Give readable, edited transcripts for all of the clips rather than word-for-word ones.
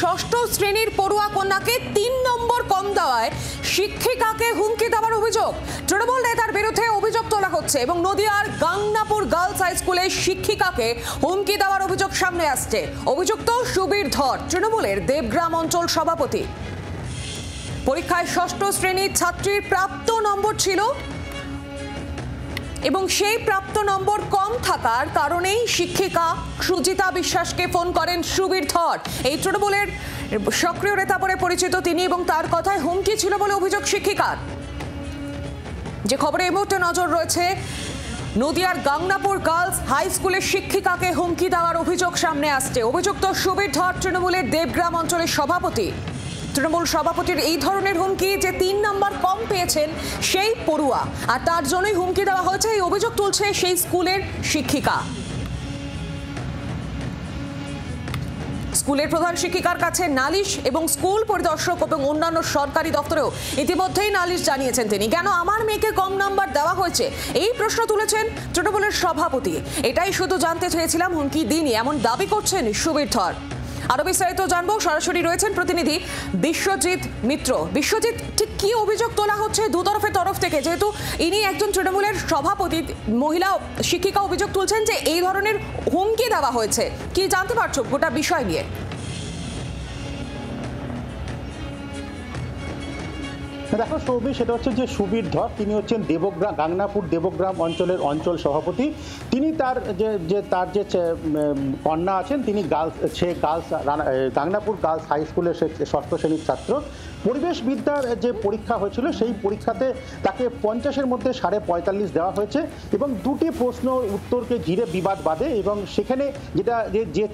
ষষ্ঠ শ্রেণীর পড়ুয়া কন্যাকে ৩ নম্বর কম দেওয়ায় শিক্ষিকাকে হুমকি দেওয়ার অভিযোগ। তৃণমূল নেতার বিরুদ্ধে অভিযোগ তোলা হচ্ছে এবং নদিয়ার গাংনাপুর গার্লস হাই স্কুলের শিক্ষিকাকে হুমকি দেওয়ার অভিযোগ সামনে আসছে। অভিযুক্ত সুবীর ধর, তৃণমূলের দেবগ্রাম অঞ্চল সভাপতি। পরীক্ষায় ষষ্ঠ শ্রেণীর ছাত্রীর প্রাপ্ত নম্বর ছিল এবং সেই প্রাপ্ত নম্বর কম থাকার কারণেই শিক্ষিকা সুজিতা বিশ্বাসকে ফোন করেন সুবীর ধর। এই তৃণমূলের সক্রিয় নেতা বলে পরিচিত তিনি এবং তার কথায় হুমকি ছিল বলে অভিযোগ শিক্ষিকার। যে খবরে এই মুহূর্তে নজর রয়েছে, নদিয়ার গাংনাপুর গার্লস হাই স্কুলের শিক্ষিকাকে হুমকি দেওয়ার অভিযোগ সামনে আসছে। অভিযুক্ত সুবীর ধর তৃণমূলের দেবগ্রাম অঞ্চলের সভাপতি। তৃণমূল সভাপতির এই ধরনের হুমকি যে ৩ নম্বর কম পেয়েছেন সেই পড়ুয়া, আর তার জন্যই হুমকি দেওয়া হয়েছে, এই অভিযোগ তুলছে সেই স্কুলের শিক্ষিকা। স্কুলের প্রধান শিক্ষিকার কাছে নালিশ এবং স্কুল পরিদর্শক এবং অন্যান্য সরকারি দপ্তরেও ইতিমধ্যেই নালিশ জানিয়েছেন তিনি। কেন আমার মেয়েকে কম নাম্বার দেওয়া হয়েছে, এই প্রশ্ন তুলেছেন তৃণমূলের সভাপতি। এটাই শুধু জানতে চেয়েছিলাম, হুমকি দিনই, এমন দাবি করছেন সুবীর ধর। আরো বিস্তারিত জানবো, সরাসরি রয়েছেন প্রতিনিধি বিশ্বজিৎ মিত্র। বিশ্বজিৎ, ঠিক কি অভিযোগ তোলা হচ্ছে দুতরফের তরফ থেকে? যেহেতু ইনি একজন তৃণমূলের সভাপতি, মহিলা শিক্ষিকা অভিযোগ তুলছেন যে এই ধরনের হুমকি দেওয়া হয়েছে, কি জানতে পারছো গোটা বিষয় নিয়ে? দেখো সৌমি, সেটা হচ্ছে যে সুবীর ধর, তিনি হচ্ছেন গাংনাপুর দেবগ্রাম অঞ্চলের অঞ্চল সভাপতি। তিনি তার যে কন্যা আছেন, তিনি গাংনাপুর গার্লস হাই স্কুলের ষষ্ঠ শ্রেণীর ছাত্র। পরিবেশবিদ্যার যে পরীক্ষা হয়েছিল সেই পরীক্ষাতে তাকে 50-এর মধ্যে 45.5 দেওয়া হয়েছে এবং 2টি প্রশ্ন উত্তরকে ঘিরে বিবাদ বাধে এবং সেখানে যে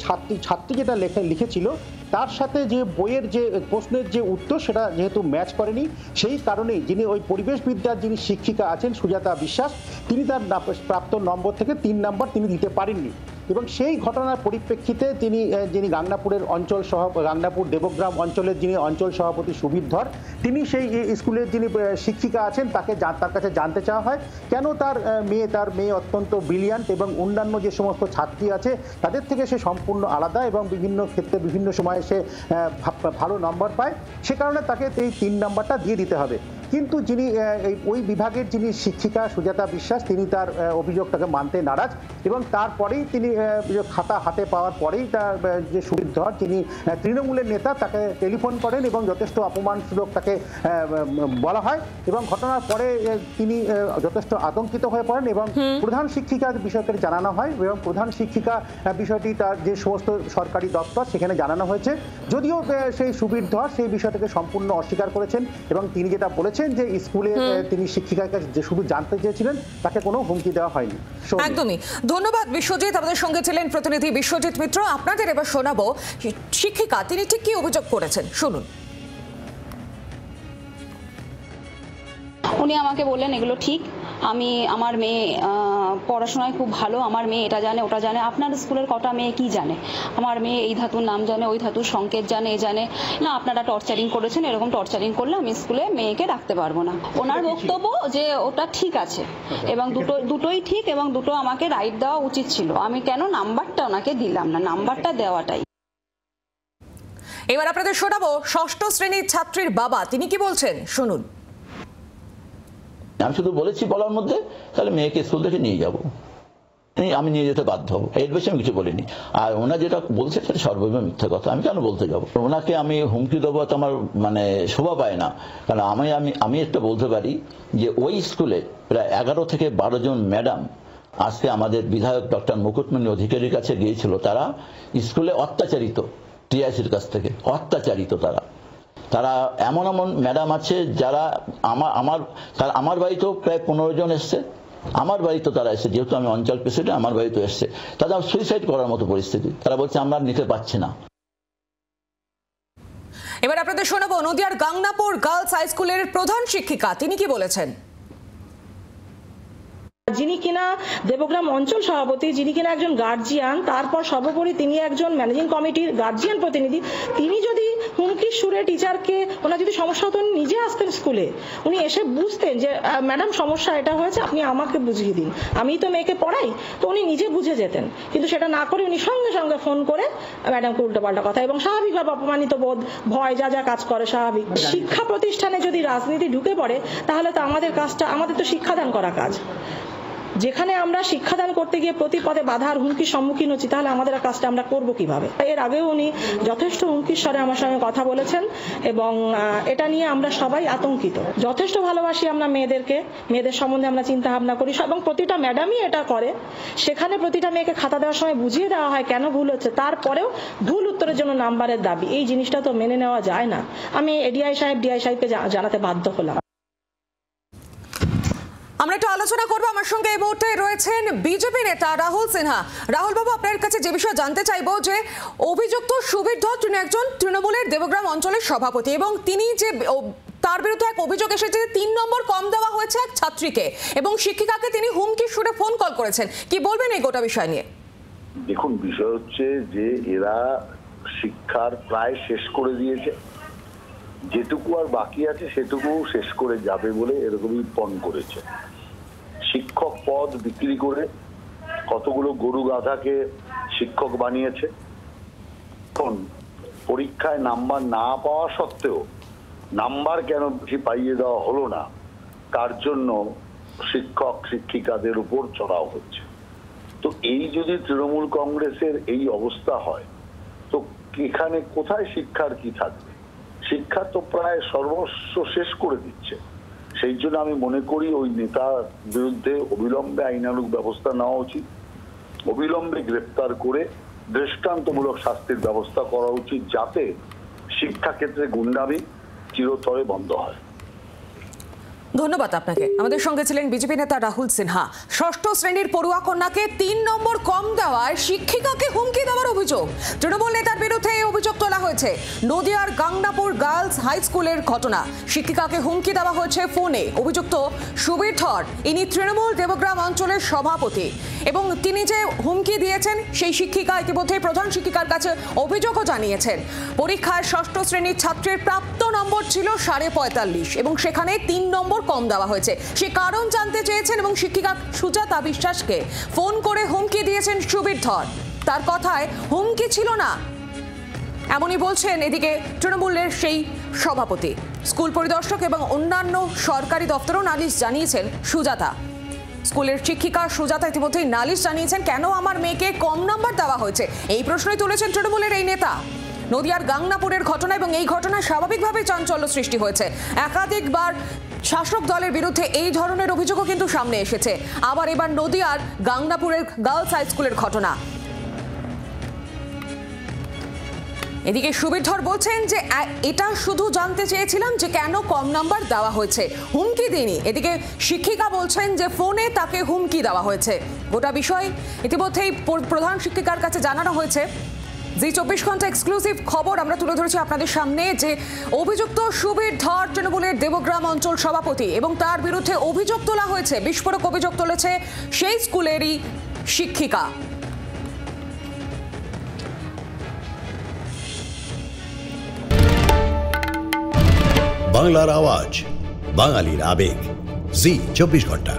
ছাত্রী যেটা লিখেছিল তার সাথে যে বইয়ের যে প্রশ্নের যে উত্তর সেটা যেহেতু ম্যাচ করেনি, সেই কারণেই যিনি ওই পরিবেশবিদ্যার যিনি শিক্ষিকা আছেন সুজাতা বিশ্বাস, তিনি তার প্রাপ্ত নম্বর থেকে 3 নম্বর তিনি দিতে পারেননি। এবং সেই ঘটনার পরিপ্রেক্ষিতে যিনি গাংনাপুর দেবগ্রাম অঞ্চলের যিনি অঞ্চল সভাপতি সুবীর ধর, তিনি সেই স্কুলের যিনি শিক্ষিকা আছেন তার কাছে জানতে চাওয়া হয় কেন তার মেয়ে অত্যন্ত ব্রিলিয়ান্ট এবং অন্যান্য যে সমস্ত ছাত্রী আছে তাদের থেকে সে সম্পূর্ণ আলাদা এবং বিভিন্ন ক্ষেত্রে বিভিন্ন সময়ে সে ভালো নম্বর পায়, সে কারণে তাকে এই 3 নম্বরটা দিয়ে দিতে হবে। কিন্তু যিনি ওই বিভাগের যিনি শিক্ষিকা সুজাতা বিশ্বাস, তিনি তার অভিযোগটাকে মানতে নারাজ এবং তারপরেই তিনি খাতা হাতে পাওয়ার পরেই তার যে সুবীর ধর, যিনি তৃণমূলের নেতা, তাকে টেলিফোন করেন এবং যথেষ্ট অপমানসূচক তাকে বলা হয় এবং ঘটনার পরে তিনি যথেষ্ট আতঙ্কিত হয়ে পড়েন এবং প্রধান শিক্ষিকার বিষয়টাকে জানানো হয় এবং প্রধান শিক্ষিকা বিষয়টি তার যে সমস্ত সরকারি দপ্তর সেখানে জানানো হয়েছে। যদিও সেই সুবীর ধর সেই বিষয়টাকে সম্পূর্ণ অস্বীকার করেছেন এবং তিনি যেটা বলেছেন যে স্কুলে তিনি শিক্ষিকার কাছে যে শুধু জানতে চেয়েছিলেন, তাকে কোনো হুমকি দেওয়া হয়নি। একদমই ধন্যবাদ বিশ্বজিৎ, আমাদের সঙ্গে ছিলেন প্রতিনিধি বিশ্বজিৎ মিত্র। আপনাদের এবার শোনাবো শিক্ষিকা তিনি ঠিক কি অভিযোগ করেছেন, শুনুন। উনি আমাকে বললেন এগুলো ঠিক, আমার মেয়ে পড়াশোনায় খুব ভালো, আমার মেয়ে এটা জানে ওটা জানে। আপনার স্কুলের কটা মেয়ে কি জানে? আমার মেয়ে এই ধাতুর নাম জানে, ওই ধাতুর সংকেত জানে, এ জানে না। আপনারা টর্চারিং করেছেন, এরকম টর্চারিং করলে আমি স্কুলে মেয়েকে রাখতে পারবো না। ওনার বক্তব্য যে ওটা ঠিক আছে এবং দুটোই ঠিক এবং দুটো আমাকে রাইট দেওয়া উচিত ছিল। আমি কেন নাম্বারটা ওনাকে দিলাম না, নাম্বারটা দেওয়াটাই। এবার আপনাদের শোনাবো ষষ্ঠ শ্রেণীর ছাত্রীর বাবা, তিনি কি বলছেন, শুনুন। আমি শুধু বলেছি বলার মধ্যে তাহলে মেয়েকে স্কুল থেকে নিয়ে যাব, আমি নিয়ে যেতে বাধ্য হবো, এর বেশি আমি কিছু বলিনি। আর ওনা যেটা বলছে সেটা সর্বৈব মিথ্যা কথা, আমি কেন বলতে যাবো? ওনাকে আমি হুমকি দেবো তো আমার শোভা পায় না। কারণ আমি একটা বলতে পারি যে ওই স্কুলে প্রায় 11 থেকে 12 জন ম্যাডাম আজকে আমাদের বিধায়ক ডক্টর মুকুটমণি অধিকারীর কাছে গিয়েছিল। তারা স্কুলে অত্যাচারিত, টিআইসির কাছ থেকে অত্যাচারিত। তারা এমন ম্যাডাম আছে যারা আমার বাড়িতেও প্রায় 15 জন এসছে, আমার বাড়িতে তারা এসে, যেহেতু আমি অঞ্চল প্রেসিডেন্ট, আমার বাড়িতে এসছে। তারা সুইসাইড করার মতো পরিস্থিতি, তারা বলছে আমরা নিতে পারছি না। এবার আপনাদের শোনাবো নদিয়ার গাংনাপুর গার্লস হাই স্কুলের প্রধান শিক্ষিকা, তিনি কি বলেছেন। যিনি কিনা দেবগ্রাম অঞ্চল সভাপতি, যিনি কিনা একজন গার্জিয়ান, তারপর সর্বোপরি তিনি একজন ম্যানেজিং কমিটির গার্জিয়ান প্রতিনিধি, তিনি যদি হুমকির সুরে টিচারকে, ওনার যদি সমস্যা হতো উনি নিজে আসতেন স্কুলে, উনি এসে বুঝতেন যে ম্যাডাম সমস্যা এটা হয়েছে, আপনি আমাকে বুঝিয়ে দিন, আমি তো মেয়েকে পড়াই, তো উনি নিজে বুঝে যেতেন। কিন্তু সেটা না করে উনি সঙ্গে সঙ্গে ফোন করে ম্যাডামকে উল্টোপাল্টা কথা, এবং স্বাভাবিকভাবে অপমানিত বোধ, ভয় যা যা কাজ করে স্বাভাবিক। শিক্ষা প্রতিষ্ঠানে যদি রাজনীতি ঢুকে পড়ে তাহলে তো আমাদের কাজটা, আমাদের তো শিক্ষাদান করা কাজ, যেখানে আমরা শিক্ষাদান করতে গিয়ে প্রতি পদে বাধার হুমকির সম্মুখীন হচ্ছি, তাহলে আমাদের কাজটা আমরা করব কিভাবে? এর আগেও উনি যথেষ্ট হুমকির স্বরে আমার সঙ্গে কথা বলেছেন এবং এটা নিয়ে আমরা সবাই আতঙ্কিত। যথেষ্ট ভালোবাসি আমরা মেয়েদেরকে, মেয়েদের সম্বন্ধে আমরা চিন্তা ভাবনা করি এবং প্রতিটা ম্যাডামই এটা করে। সেখানে প্রতিটা মেয়েকে খাতা দেওয়ার সময় বুঝিয়ে দেওয়া হয় কেন ভুল হচ্ছে, তারপরেও ভুল উত্তরের জন্য নাম্বারের দাবি, এই জিনিসটা তো মেনে নেওয়া যায় না। আমি ডিআই সাহেবকে জানাতে বাধ্য হলাম। আমরা একটু আলোচনা করবো। আমার সঙ্গে এই মুহূর্তে রয়েছেন বিজেপি নেতা রাহুল সিনহা। রাহুল বাবু, আপনার কাছে যে বিষয়ে জানতে চাইবো যে অভিযুক্ত সুবীর ধর, তিনি একজন তৃণমূলের দেবগ্রাম অঞ্চলের সভাপতি এবং তিনি যে তার বিরুদ্ধে এক অভিযোগ এসেছে যে 3 নম্বর কম দেওয়া হয়েছে এক ছাত্রীকে এবং শিক্ষিকাকে তিনি হুমকির সুরে ফোন কল করেছেন। কি বলবেন এই গোটা বিষয় নিয়ে? দেখুন, বিষয় হচ্ছে যে এরা শিক্ষার প্রায় শেষ করে দিয়েছে, যেটুকু আর বাকি আছে সেটুকু শেষ করে যাবে বলে এরকমই পণ করেছে। শিক্ষক পদ বিক্রি করে কতগুলো গরু গাধাকে শিক্ষক বানিয়েছে। এখন পরীক্ষায় নাম্বার না পাওয়া সত্ত্বেও নাম্বার কেন বেশি পাইয়ে দেওয়া হলো না, তার জন্য শিক্ষক শিক্ষিকাদের উপর চড়াও হচ্ছে। তো এই যদি তৃণমূল কংগ্রেসের এই অবস্থা হয়, তো এখানে কোথায় শিক্ষার কি থাকবে? শিক্ষা তো প্রায় সর্বস্ব শেষ করে দিচ্ছে। সেই জন্য আমি মনে করি ওই নেতার বিরুদ্ধে অবিলম্বে আইনানুগ ব্যবস্থা নেওয়া উচিত, অবিলম্বে গ্রেপ্তার করে দৃষ্টান্তমূলক শাস্তির ব্যবস্থা করা উচিত, যাতে শিক্ষাক্ষেত্রে গুন্ডামি চিরতরে বন্ধ হয়। ধন্যবাদ আপনাকে। আমাদের সঙ্গে ছিলেন বিজেপি নেতা রাহুল সিনহা। ষষ্ঠ শ্রেণীর পড়ুয়া কন্যাকে 3 নম্বর কম দেওয়ায় শিক্ষিকাকে হুমকি দেওয়ার অভিযোগ। তৃণমূল নেতার বিরুদ্ধে এই অভিযোগ তোলা হয়েছে। নদিয়ার গাংনাপুর গার্লস হাই স্কুলের ঘটনা। শিক্ষিকাকে হুমকি দেওয়া হয়েছে ফোনে। অভিযুক্ত সুবীর ধর, ইনি তৃণমূল দেবগ্রাম অঞ্চলের সভাপতি এবং তিনি যে হুমকি দিয়েছেন সেই শিক্ষিকা ইতিমধ্যে প্রধান শিক্ষিকার কাছে অভিযোগও জানিয়েছেন। পরীক্ষায় ষষ্ঠ শ্রেণীর ছাত্রের প্রাপ্ত নম্বর ছিল 45.5 এবং সেখানে 3 নম্বর কম দেওয়া হয়েছে। সে কারণ জানতে চেয়েছেন এবং শিক্ষিকা সুজাতা বিশ্বাসকে ফোন করে হুমকি দিয়েছেন সুবীর ধর। তার কথায় হুমকি ছিল না এমনই বলছেন এদিকে তৃণমূলের সেই সভাপতি। স্কুল পরিদর্শক এবং অন্যান্য সরকারি দপ্তরও নালিশ জানিয়েছেন সুজাতা। স্কুলের শিক্ষিকা সুজাতা ইতিমধ্যেই নালিশ জানিয়েছেন, কেন আমার মেয়েকে কম নাম্বার দেওয়া হয়েছে, এই প্রশ্নই তুলেছেন তৃণমূলের এই নেতা। নদিয়ার গাংনাপুরের ঘটনা এবং এই ঘটনায় স্বাভাবিকভাবে চাঞ্চল্য সৃষ্টি হয়েছে। একাধিকবার শাসক দলের বিরুদ্ধে এই ধরনের অভিযোগও কিন্তু সামনে এসেছে। আবার এবার নদিয়ার গাংনাপুরের গার্লস হাই স্কুলের ঘটনা। এদিকে সুবীর ধর বলছেন যে এটা শুধু জানতে চেয়েছিলাম যে কেন কম নাম্বার দেওয়া হয়েছে, হুমকি দিইনি। এদিকে শিক্ষিকা বলছেন যে ফোনে তাকে হুমকি দেওয়া হয়েছে। গোটা বিষয় ইতিমধ্যেই প্রধান শিক্ষিকার কাছে জানানো হয়েছে। জি 24 ঘন্টা এক্সক্লুসিভ খবর আমরা তুলে ধরেছি আপনাদের সামনে যে অভিযুক্ত সুবীর ধর তৃণমূলের দেবগ্রাম অঞ্চল সভাপতি এবং তার বিরুদ্ধে অভিযোগ তোলা হয়েছে, বিস্ফোরক অভিযোগ তুলেছে সেই স্কুলেরই শিক্ষিকা। বাংলার আওয়াজ, বাঙালির আবেগ, জি 24 ঘন্টা।